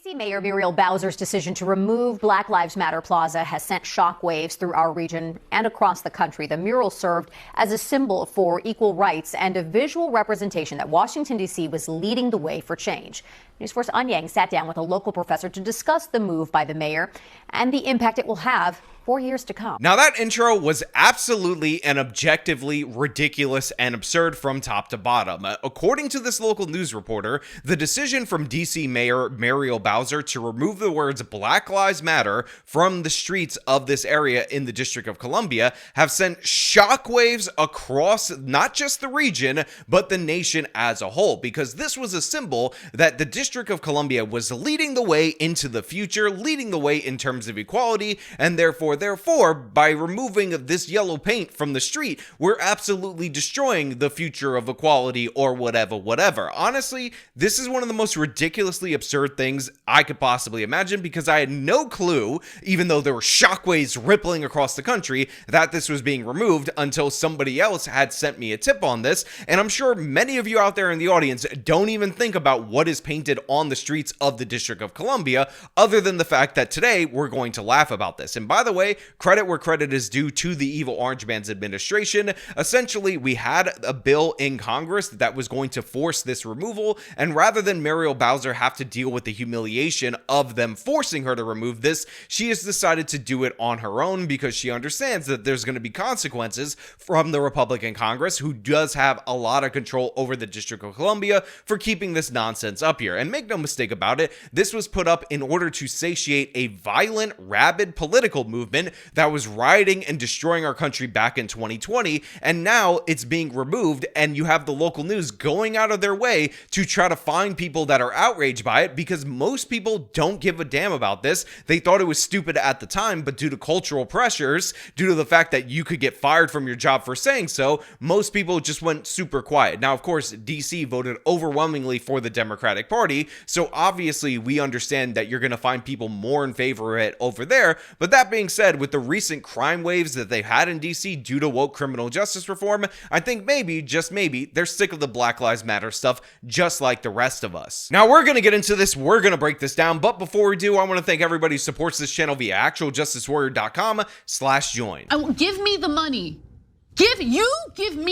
DC Mayor Muriel Bowser's decision to remove Black Lives Matter Plaza has sent shockwaves through our region and across the country. The mural served as a symbol for equal rights and a visual representation that Washington, D.C. was leading the way for change. News 4's An Yang sat down with a local professor to discuss the move by the mayor and the impact it will have for years to come. Now, that intro was absolutely and objectively ridiculous and absurd from top to bottom. According to this local news reporter, the decision from DC Mayor Muriel Bowser to remove the words Black Lives Matter from the streets of this area in the District of Columbia have sent shockwaves across not just the region, but the nation as a whole, because this was a symbol that the District of Columbia was leading the way into the future, leading the way in terms of equality, and therefore, by removing this yellow paint from the street, we're absolutely destroying the future of equality or whatever. Honestly, this is one of the most ridiculously absurd things I could possibly imagine, because I had no clue, even though there were shockwaves rippling across the country, that this was being removed until somebody else had sent me a tip on this. And I'm sure many of you out there in the audience don't even think about what is painted on the streets of the District of Columbia, other than the fact that today we're going to laugh about this. And by the way, credit where credit is due to the evil Orange Man's administration. Essentially, we had a bill in Congress that was going to force this removal, and rather than Muriel Bowser have to deal with the humiliation of them forcing her to remove this, she has decided to do it on her own, because she understands that there's going to be consequences from the Republican Congress, who does have a lot of control over the District of Columbia, for keeping this nonsense up here. And make no mistake about it, this was put up in order to satiate a violent, rabid political movement that was rioting and destroying our country back in 2020, and now it's being removed, and you have the local news going out of their way to try to find people that are outraged by it, because most people don't give a damn about this. They thought it was stupid at the time, but due to cultural pressures, due to the fact that you could get fired from your job for saying so, most people just went super quiet. Now, of course, DC voted overwhelmingly for the Democratic Party, so obviously we understand that you're going to find people more in favor of it over there. But that being said, with the recent crime waves that they've had in DC due to woke criminal justice reform, I think maybe, just maybe, they're sick of the Black Lives Matter stuff, just like the rest of us. Now, we're going to get into this, we're going to break this down, but before we do, I want to thank everybody who supports this channel via actualjusticewarrior.com/join. Give me the money. Give me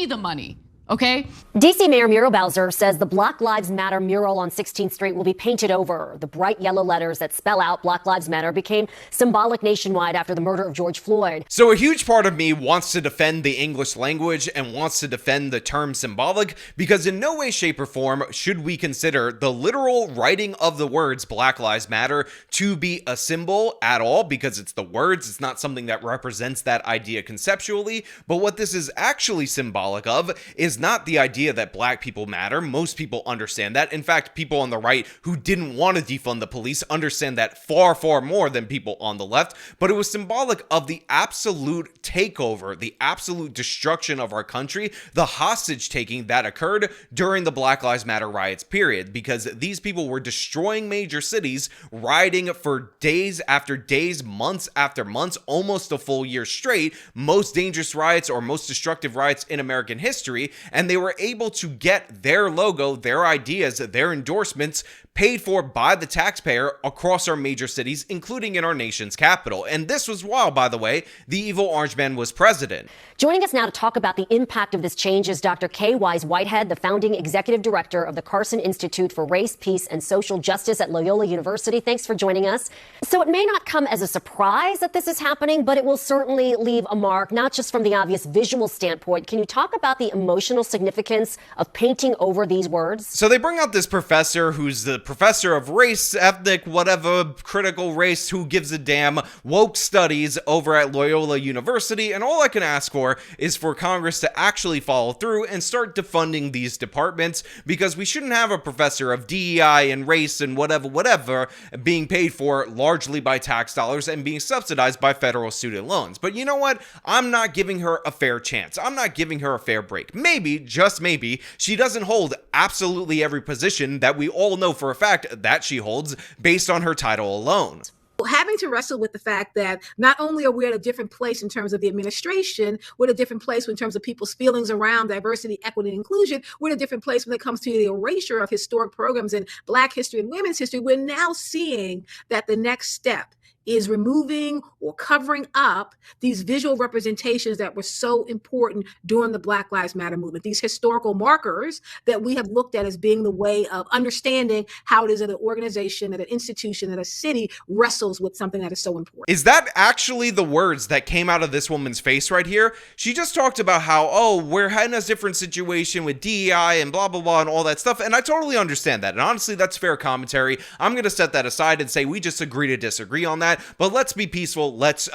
the money. Okay. DC Mayor Muriel Bowser says the Black Lives Matter mural on 16th Street will be painted over. The bright yellow letters that spell out Black Lives Matter became symbolic nationwide after the murder of George Floyd. So a huge part of me wants to defend the English language and wants to defend the term symbolic, because in no way, shape, or form should we consider the literal writing of the words Black Lives Matter to be a symbol at all, because it's the words, it's not something that represents that idea conceptually. But what this is actually symbolic of is not the idea that black people matter. Most people understand that. In fact, people on the right who didn't want to defund the police understand that far, far more than people on the left. But it was symbolic of the absolute takeover, the absolute destruction of our country, the hostage taking that occurred during the Black Lives Matter riots period, because these people were destroying major cities, rioting for days after days, months after months, almost a full year straight, most dangerous riots or most destructive riots in American history. And they were able to get their logo, their ideas, their endorsements paid for by the taxpayer across our major cities, including in our nation's capital. And this was while, by the way, the evil Orange Man was president. Joining us now to talk about the impact of this change is Dr. Kay Wise Whitehead, the founding executive director of the Carson Institute for Race, Peace, and Social Justice at Loyola University. Thanks for joining us. So it may not come as a surprise that this is happening, but it will certainly leave a mark, not just from the obvious visual standpoint. Can you talk about the emotional significance of painting over these words? So they bring out this professor who's the professor of race, ethnic, whatever, critical race, who gives a damn, woke studies over at Loyola University, and all I can ask for is for Congress to actually follow through and start defunding these departments, because we shouldn't have a professor of DEI and race and whatever being paid for largely by tax dollars and being subsidized by federal student loans. But you know what? I'm not giving her a fair chance. I'm not giving her a fair break. Maybe, just maybe, she doesn't hold absolutely every position that we all know for a fact that she holds based on her title alone. Having to wrestle with the fact that not only are we at a different place in terms of the administration, we're at a different place in terms of people's feelings around diversity, equity, and inclusion. We're at a different place when it comes to the erasure of historic programs in Black history and women's history. We're now seeing that the next step is removing or covering up these visual representations that were so important during the Black Lives Matter movement, these historical markers that we have looked at as being the way of understanding how it is that an organization, that an institution, that a city wrestles with something that is so important. Is that actually the words that came out of this woman's face right here? She just talked about how, oh, we're in a different situation with DEI and blah, blah, blah, and all that stuff. And I totally understand that. And honestly, that's fair commentary. I'm going to set that aside and say we just agree to disagree on that. But let's be peaceful. Let's,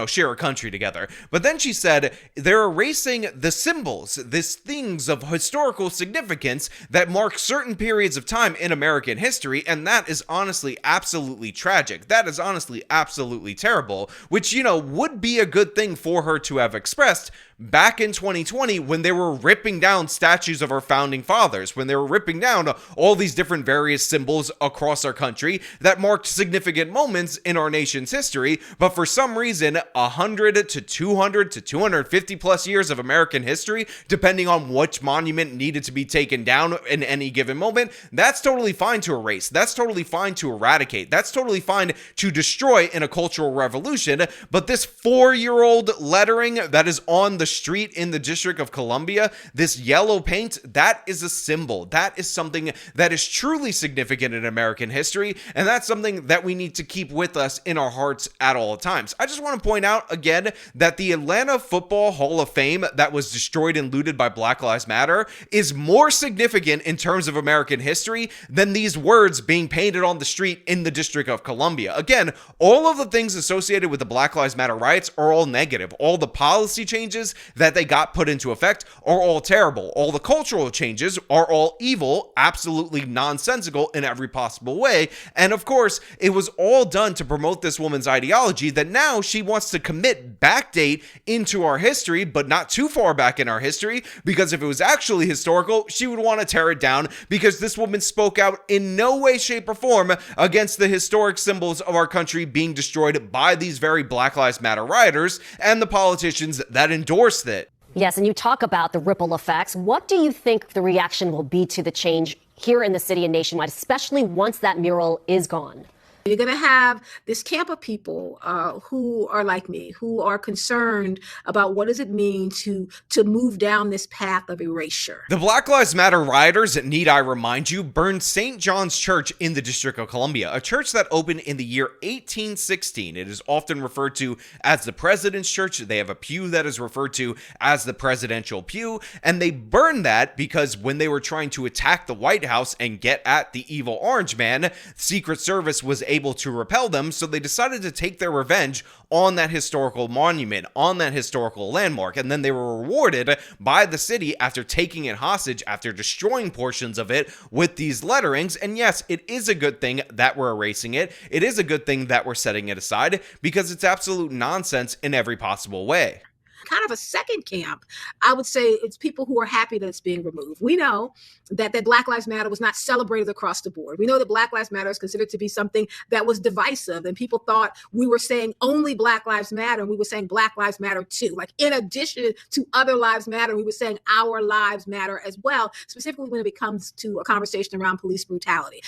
share a country together. But then she said they're erasing the symbols, these things of historical significance that mark certain periods of time in American history. And that is honestly absolutely tragic. That is honestly absolutely terrible, which, would be a good thing for her to have expressed back in 2020 when they were ripping down statues of our founding fathers, when they were ripping down all these different various symbols across our country that marked significant moments in our nation's history. But for some reason, 100 to 200 to 250 plus years of American history, depending on which monument needed to be taken down in any given moment, that's totally fine to erase. That's totally fine to eradicate. That's totally fine to destroy in a cultural revolution. But this 4-year-old lettering that is on the street in the District of Columbia, this yellow paint, that is a symbol. That is something that is truly significant in American history, and that's something that we need to keep with us in our hearts at all times. I just want to point out again that the Atlanta Football Hall of Fame that was destroyed and looted by Black Lives Matter is more significant in terms of American history than these words being painted on the street in the District of Columbia. Again, all of the things associated with the Black Lives Matter riots are all negative. All the policy changes that they got put into effect are all terrible. All the cultural changes are all evil, absolutely nonsensical in every possible way. And of course, it was all done to promote this woman's ideology that now she wants to commit backdate into our history, but not too far back in our history, because if it was actually historical, she would want to tear it down, because this woman spoke out in no way, shape, or form against the historic symbols of our country being destroyed by these very Black Lives Matter rioters and the politicians that endorsed it. Yes, and you talk about the ripple effects. What do you think the reaction will be to the change here in the city and nationwide, especially once that mural is gone? You're going to have this camp of people who are like me, who are concerned about what does it mean to move down this path of erasure. The Black Lives Matter rioters, need I remind you, burned St. John's Church in the District of Columbia, a church that opened in the year 1816. It is often referred to as the President's Church. They have a pew that is referred to as the Presidential Pew, and they burned that because when they were trying to attack the White House and get at the evil Orange Man, Secret Service was able to repel them, so they decided to take their revenge on that historical monument, on that historical landmark, and then they were rewarded by the city after taking it hostage, after destroying portions of it with these letterings. And yes, it is a good thing that we're erasing it. It is a good thing that we're setting it aside, because it's absolute nonsense in every possible way. Kind of a second camp, I would say it's people who are happy that it's being removed. We know that Black Lives Matter was not celebrated across the board. We know that Black Lives Matter is considered to be something that was divisive, and people thought we were saying only Black Lives Matter, and we were saying Black Lives Matter too. Like, in addition to other lives matter, we were saying our lives matter as well, specifically when it comes to a conversation around police brutality.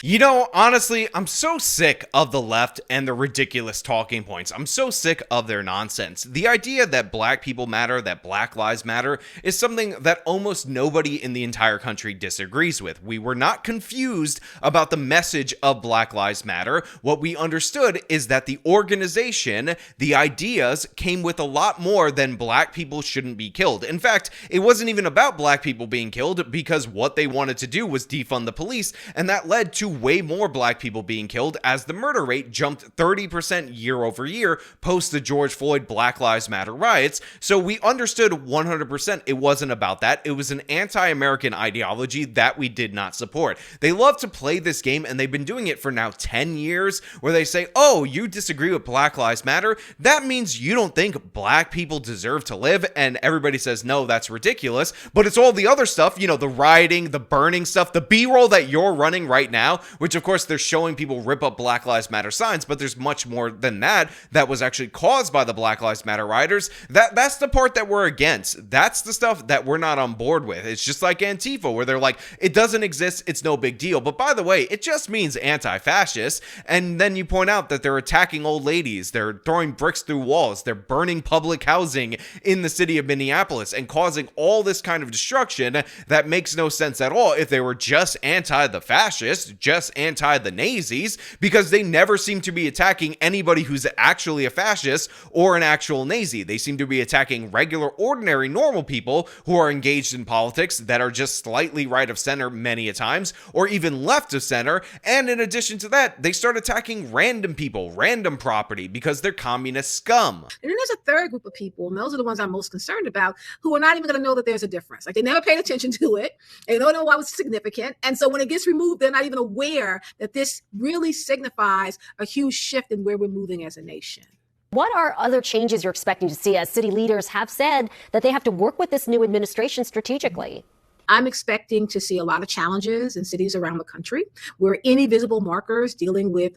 Honestly, I'm so sick of the left and the ridiculous talking points. I'm so sick of their nonsense. The idea that Black people matter, that Black Lives Matter, is something that almost nobody in the entire country disagrees with. We were not confused about the message of Black Lives Matter. What we understood is that the organization, the ideas, came with a lot more than Black people shouldn't be killed. In fact, it wasn't even about Black people being killed, because what they wanted to do was defund the police, and that led to way more Black people being killed, as the murder rate jumped 30% year over year post the George Floyd Black Lives Matter riots. So So we understood 100% it wasn't about that. It was an anti-American ideology that we did not support. They love to play this game, and they've been doing it for now 10 years, where they say, oh, you disagree with Black Lives Matter? That means you don't think black people deserve to live, and everybody says, no, that's ridiculous. But it's all the other stuff, you know, the rioting, the burning stuff, the B-roll that you're running right now, which of course they're showing people rip up Black Lives Matter signs, but there's much more than that was actually caused by the Black Lives Matter rioters. That's the part that we're against. That's the stuff that we're not on board with. It's just like Antifa, where they're like, it doesn't exist, it's no big deal. But by the way, it just means anti-fascist. And then you point out that they're attacking old ladies, they're throwing bricks through walls, they're burning public housing in the city of Minneapolis and causing all this kind of destruction that makes no sense at all if they were just anti the fascists, just anti the Nazis, because they never seem to be attacking anybody who's actually a fascist or an actual Nazi. They seem to be attacking regular, ordinary, normal people who are engaged in politics that are just slightly right of center many a times, or even left of center. And in addition to that, they start attacking random people, random property, because they're communist scum. And then there's a third group of people, and those are the ones I'm most concerned about, who are not even going to know that there's a difference. Like, they never paid attention to it. They don't know why it was significant. And so when it gets removed, they're not even aware that this really signifies a huge shift in where we're moving as a nation. What are other changes you're expecting to see, as city leaders have said that they have to work with this new administration strategically? I'm expecting to see a lot of challenges in cities around the country where any visible markers dealing with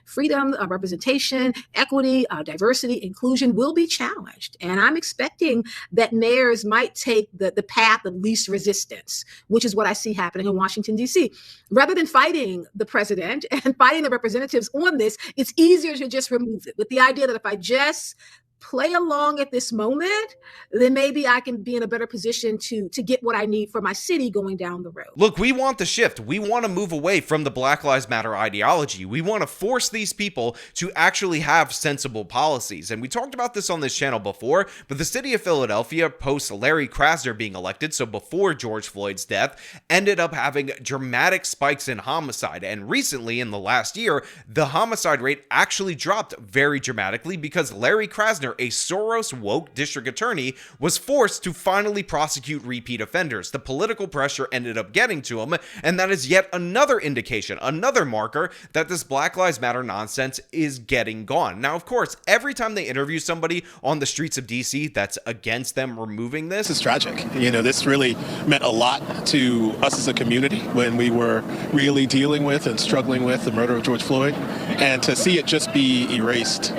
freedom, representation, equity, diversity, inclusion will be challenged. And I'm expecting that mayors might take the path of least resistance, which is what I see happening in Washington, D.C. Rather than fighting the president and fighting the representatives on this, it's easier to just remove it, with the idea that if I just play along at this moment, then maybe I can be in a better position to get what I need for my city going down the road. Look, we want the shift. We want to move away from the Black Lives Matter ideology. We want to force these people to actually have sensible policies. And we talked about this on this channel before, but the city of Philadelphia, post Larry Krasner being elected, so before George Floyd's death, ended up having dramatic spikes in homicide. And recently, in the last year, the homicide rate actually dropped very dramatically because Larry Krasner, a Soros woke district attorney, was forced to finally prosecute repeat offenders. The political pressure ended up getting to him, and that is yet another indication, another marker that this Black Lives Matter nonsense is getting gone. Now, of course, every time they interview somebody on the streets of DC that's against them removing this, it's tragic. You know, this really meant a lot to us as a community when we were really dealing with and struggling with the murder of George Floyd, and to see it just be erased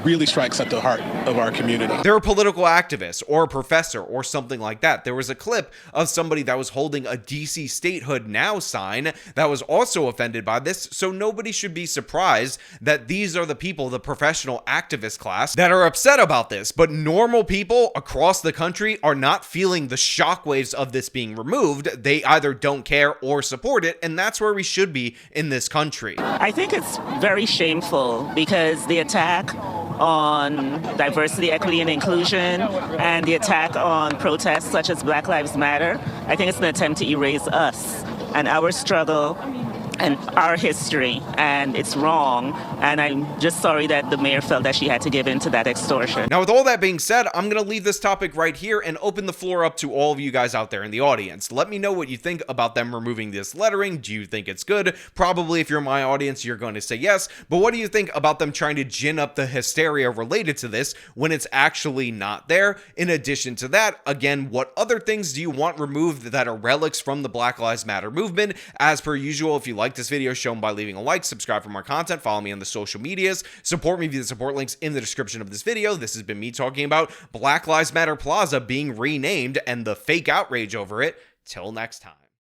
really strikes at the heart of our community. They're a political activist or a professor or something like that. There was a clip of somebody that was holding a DC statehood now sign that was also offended by this, so nobody should be surprised that these are the people, the professional activist class, that are upset about this. But normal people across the country are not feeling the shockwaves of this being removed. They either don't care or support it, and that's where we should be in this country. I think it's very shameful because the attack on diversity, equity, and inclusion, and the attack on protests such as Black Lives Matter, I think it's an attempt to erase us and our struggle and our history, and it's wrong, and I'm just sorry that the mayor felt that she had to give in to that extortion. Now, with all that being said, I'm going to leave this topic right here and open the floor up to all of you guys out there in the audience. Let me know what you think about them removing this lettering. Do you think it's good? Probably, if you're my audience, you're going to say yes, but what do you think about them trying to gin up the hysteria related to this when it's actually not there? In addition to that, again, what other things do you want removed that are relics from the Black Lives Matter movement? As per usual, if you like this video, show them by leaving a like, subscribe for more content, follow me on the social medias, support me via the support links in the description of this video. This has been me talking about Black Lives Matter Plaza being renamed and the fake outrage over it. Till next time.